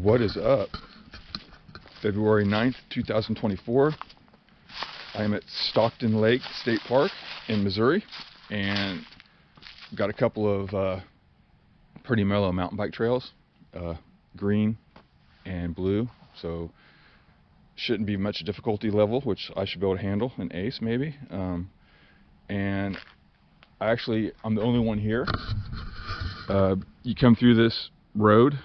What is up? February 9th, 2024. I am at Stockton Lake State Park in Missouri, and got a couple of pretty mellow mountain bike trails, green and blue, so shouldn't be much difficulty level, which I should be able to handle, an ace maybe. And I'm the only one here. You come through this road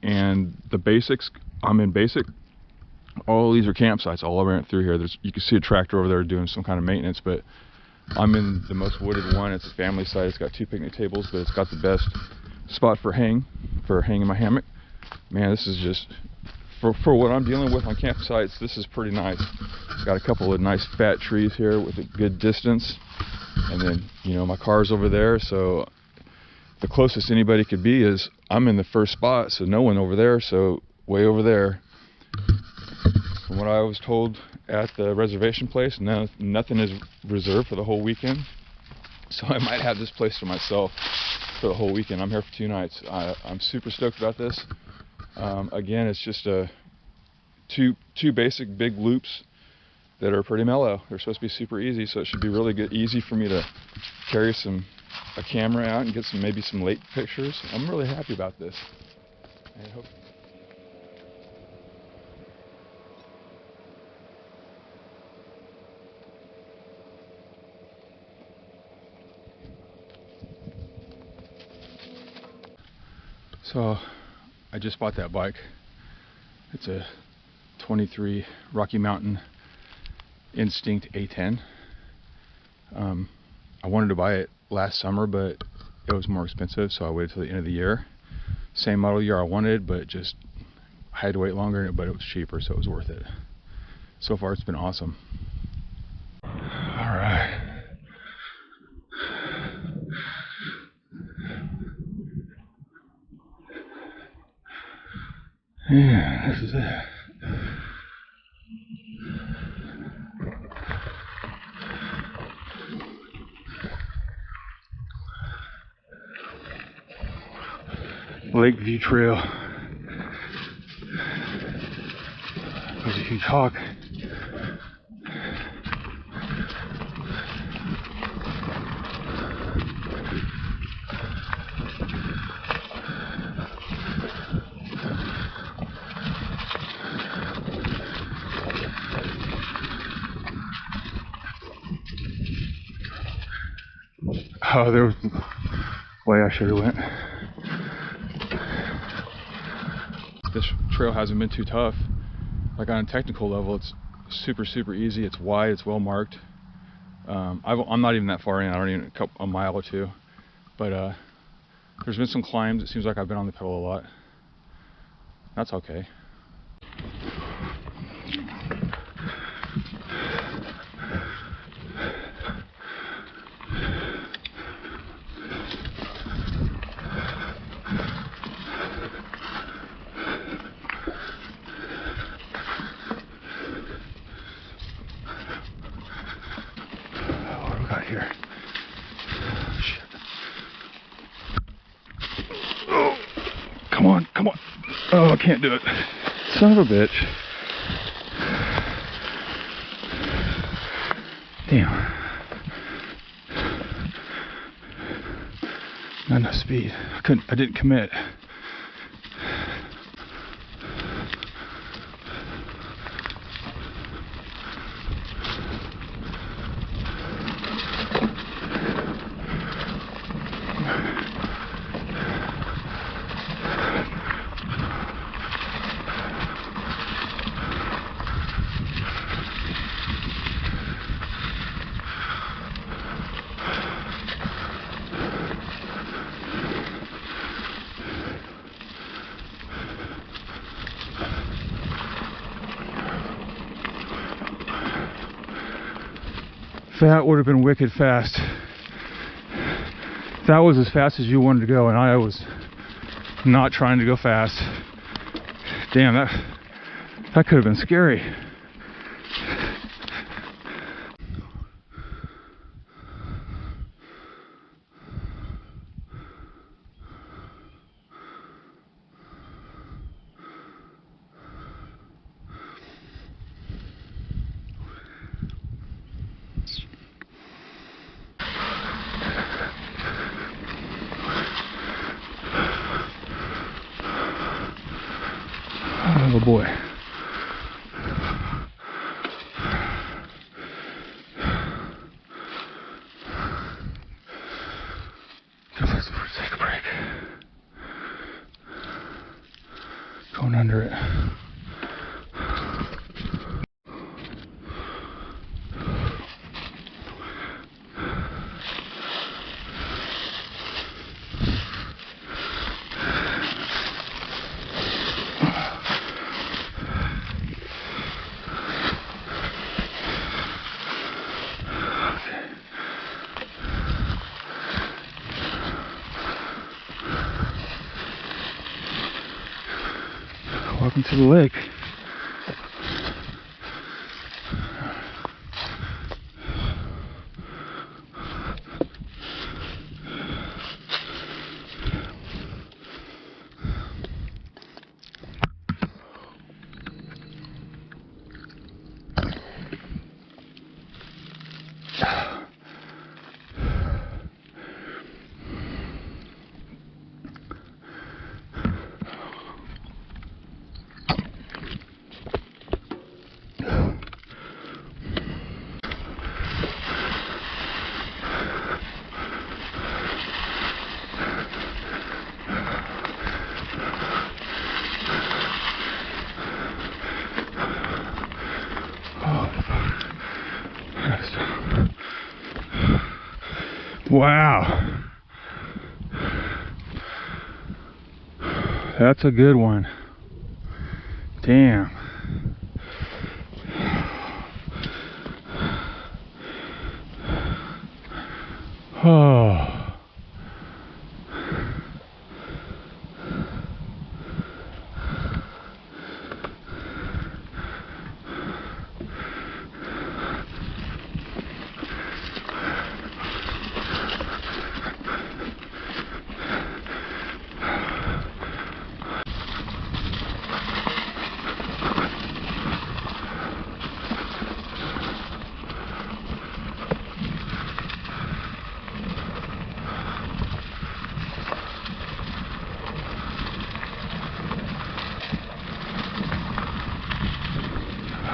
and the basics, I'm in basic. All these are campsites all around through here. You can see a tractor over there doing some kind of maintenance, but I'm in the most wooded one. It's a family site. It's got 2 picnic tables, but it's got the best spot for hanging my hammock. Man, this is just, for what I'm dealing with on campsites, this is pretty nice. It's got a couple of nice fat trees here with a good distance, and then, you know, my car's over there, so the closest anybody could be is I'm in the first spot, so no one over there, so way over there. From what I was told at the reservation place, nothing is reserved for the whole weekend, so I might have this place to myself for the whole weekend. I'm here for 2 nights. I'm super stoked about this. Again, it's just two basic big loops that are pretty mellow. They're supposed to be super easy, so it should be really good, easy for me to carry a camera out and get maybe some lake pictures. I'm really happy about this. I hope. So I just bought that bike. It's a 23 Rocky Mountain Instinct A10. I wanted to buy it last summer, but it was more expensive, so I waited till the end of the year. Same model year I wanted, but I had to wait longer, but it was cheaper, so it was worth it. So far it's been awesome. Alright. Yeah, this is it. Lakeview Trail. There's a huge hawk. Oh, there was the way I should have went. This trail hasn't been too tough. Like on a technical level, it's super easy. It's wide, it's well marked. I'm not even that far in. I don't even a mile or two. But there's been some climbs. It seems like I've been on the pedal a lot. That's okay. Here. Shit. Oh, come on. Oh, I can't do it. Son of a bitch. Damn. Not enough speed. I didn't commit. That would have been wicked fast. That was as fast as you wanted to go, and I was not trying to go fast. Damn, that could have been scary. Oh boy. Let's take a break. Going under it. Welcome to the lake. Wow. That's a good one. Damn. Oh.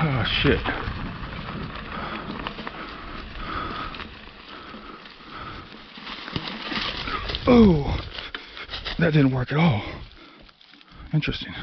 Oh shit. Oh, that didn't work at all. Interesting.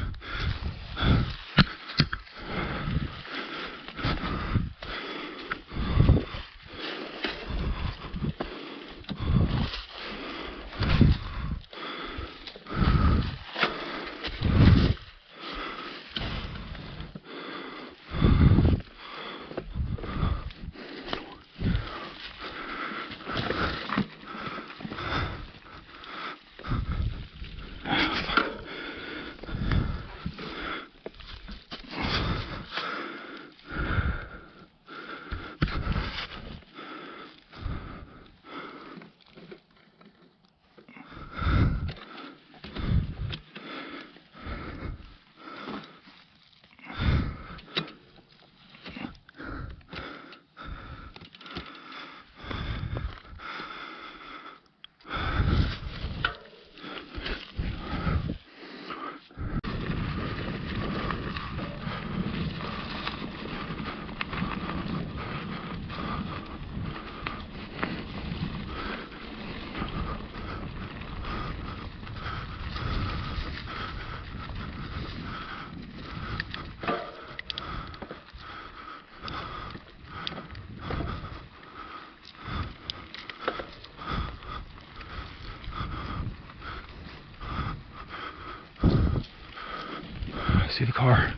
I see the car.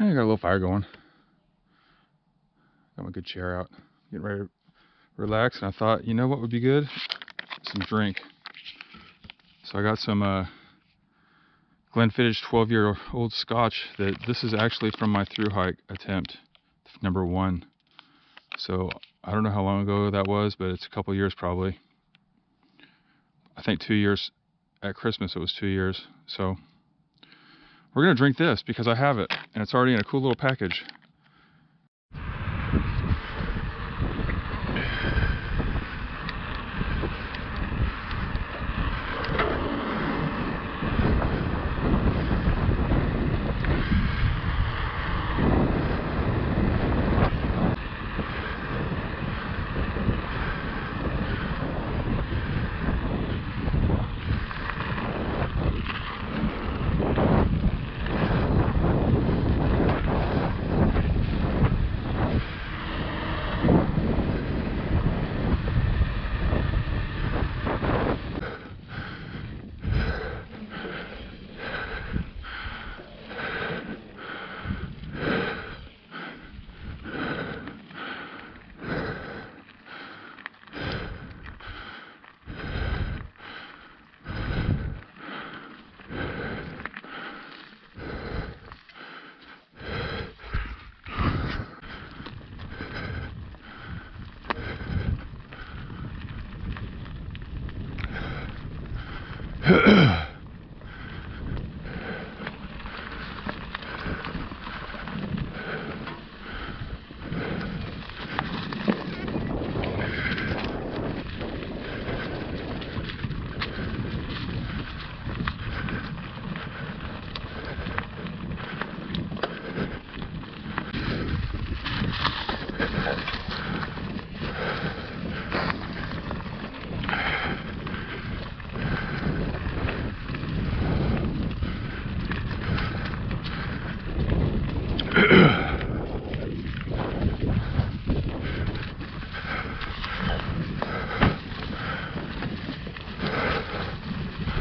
I got a little fire going. Got my good chair out. Getting ready to relax, and I thought, you know what would be good? Some drink. So I got some Glenfiddich 12-year-old Scotch. This is actually from my through hike attempt, number 1. So I don't know how long ago that was, but it's a couple years probably. I think 2 years. At Christmas it was 2 years. So we're gonna drink this because I have it, and it's already in a cool little package.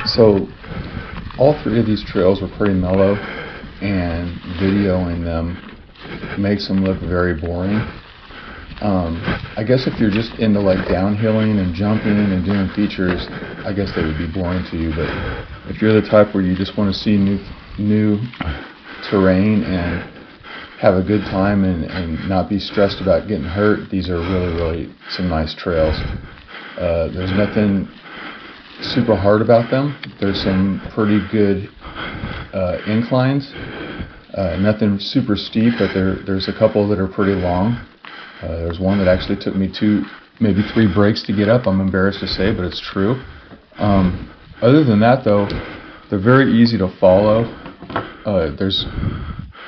So all 3 of these trails were pretty mellow, and videoing them makes them look very boring. I guess if you're just into like downhilling and jumping and doing features, I guess they would be boring to you. But if you're the type where you just want to see new terrain and have a good time and not be stressed about getting hurt, these are really some nice trails. There's nothing super hard about them. There's some pretty good inclines. Nothing super steep, but there's a couple that are pretty long. There's one that actually took me 2, maybe 3 breaks to get up. I'm embarrassed to say, but it's true. Other than that, though, they're very easy to follow. There's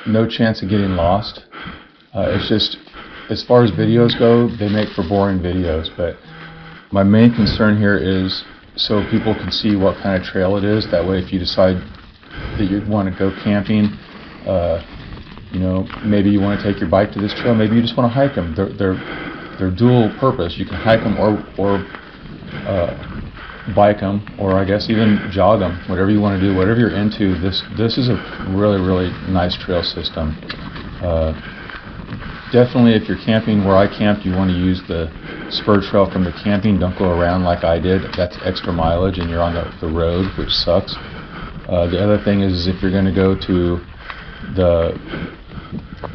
no chance of getting lost. It's just, as far as videos go, they make for boring videos. But my main concern here is so people can see what kind of trail it is. That way, if you decide that you want to go camping, you know, maybe you want to take your bike to this trail, maybe you just want to hike them. They're dual purpose. You can hike them or bike them, or I guess even jog them. Whatever you want to do, whatever you're into. This is a really nice trail system. Definitely, if you're camping where I camped, you want to use the spur trail from the camping. Don't go around like I did. That's extra mileage, and you're on the road, which sucks. The other thing is if you're going to go to the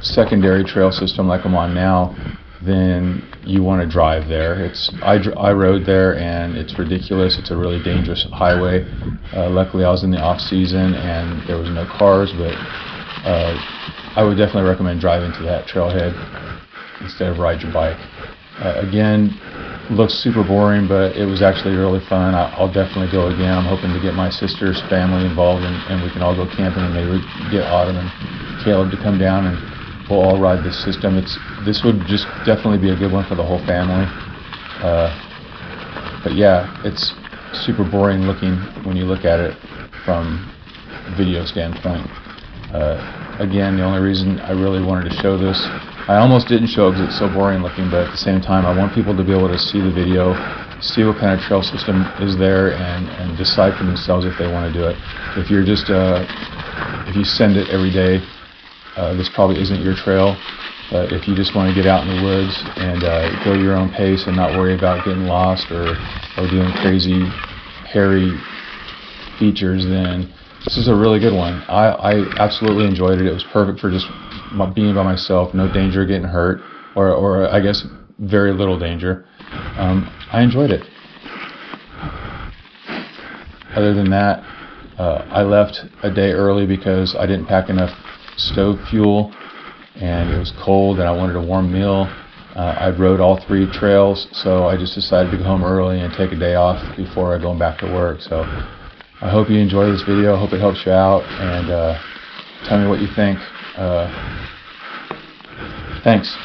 secondary trail system like I'm on now, then you want to drive there. I rode there, and it's ridiculous. It's a really dangerous highway. Luckily, I was in the off season and there was no cars, but I would definitely recommend driving to that trailhead instead of ride your bike. Again, looks super boring, but it was actually really fun. I'll definitely go again. I'm hoping to get my sister's family involved, and we can all go camping, and maybe get Autumn and Caleb to come down, and we'll all ride this system. This would just definitely be a good one for the whole family. But yeah, it's super boring looking when you look at it from a video standpoint. Again, the only reason I really wanted to show this, I almost didn't show it because it's so boring looking, but at the same time I want people to be able to see the video, see what kind of trail system is there, and decide for themselves if they want to do it. If you're just if you send it every day, this probably isn't your trail. But if you just want to get out in the woods and go your own pace and not worry about getting lost or doing crazy, hairy features, then this is a really good one. I absolutely enjoyed it. It was perfect for just being by myself, no danger of getting hurt, or I guess very little danger. I enjoyed it. Other than that, I left a day early because I didn't pack enough stove fuel, and it was cold and I wanted a warm meal. I rode all 3 trails, so I just decided to go home early and take a day off before going back to work. So I hope you enjoy this video. I hope it helps you out, and tell me what you think. Thanks.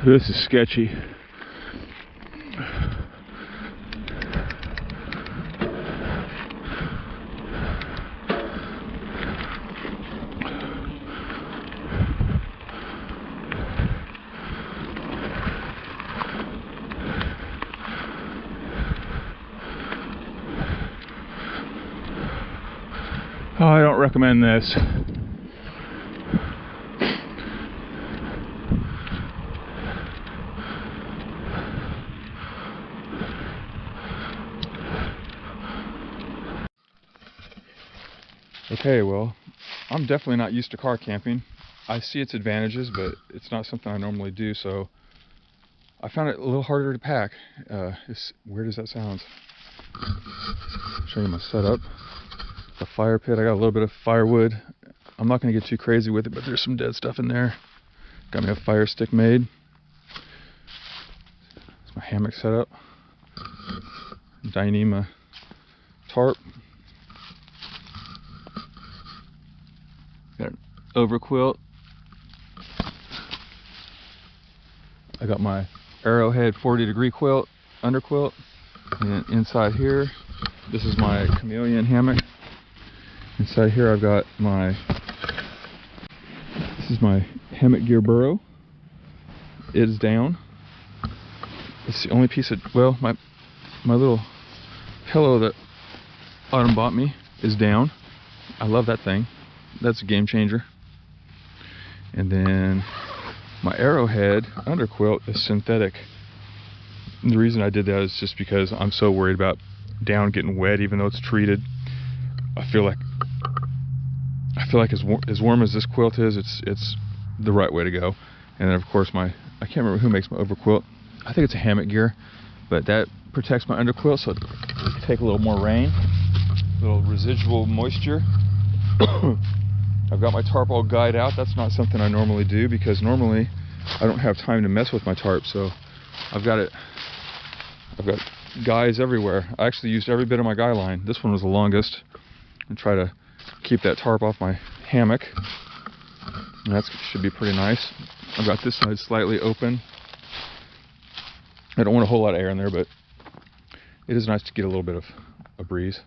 This is sketchy. Oh, I don't recommend this. Okay, well, I'm definitely not used to car camping. I see its advantages, but it's not something I normally do, so I found it a little harder to pack. As weird as that sounds. Show you my setup. The fire pit, I got a little bit of firewood. I'm not going to get too crazy with it, but there's some dead stuff in there. Got me a fire stick made. That's my hammock setup. Dyneema tarp. Got an overquilt. I got my Arrowhead 40-degree quilt, underquilt. And inside here, this is my chameleon hammock. Inside here I've got this is my hammock gear burrow. It is down. It's the only piece of, well, my little pillow that Autumn bought me is down. I love that thing. That's a game changer. And then my Arrowhead underquilt is synthetic. And the reason I did that is just because I'm so worried about down getting wet, even though it's treated. I feel like as warm as this quilt is, it's the right way to go. And then of course I can't remember who makes my overquilt. I think it's a Hammock Gear, but that protects my underquilt, so it take a little more rain, a little residual moisture. I've got my tarp all guyed out. That's not something I normally do because normally I don't have time to mess with my tarp, so I've got guys everywhere. I actually used every bit of my guy line. This one was the longest, and try to keep that tarp off my hammock. And that should be pretty nice. I've got this side slightly open. I don't want a whole lot of air in there, but it is nice to get a little bit of a breeze.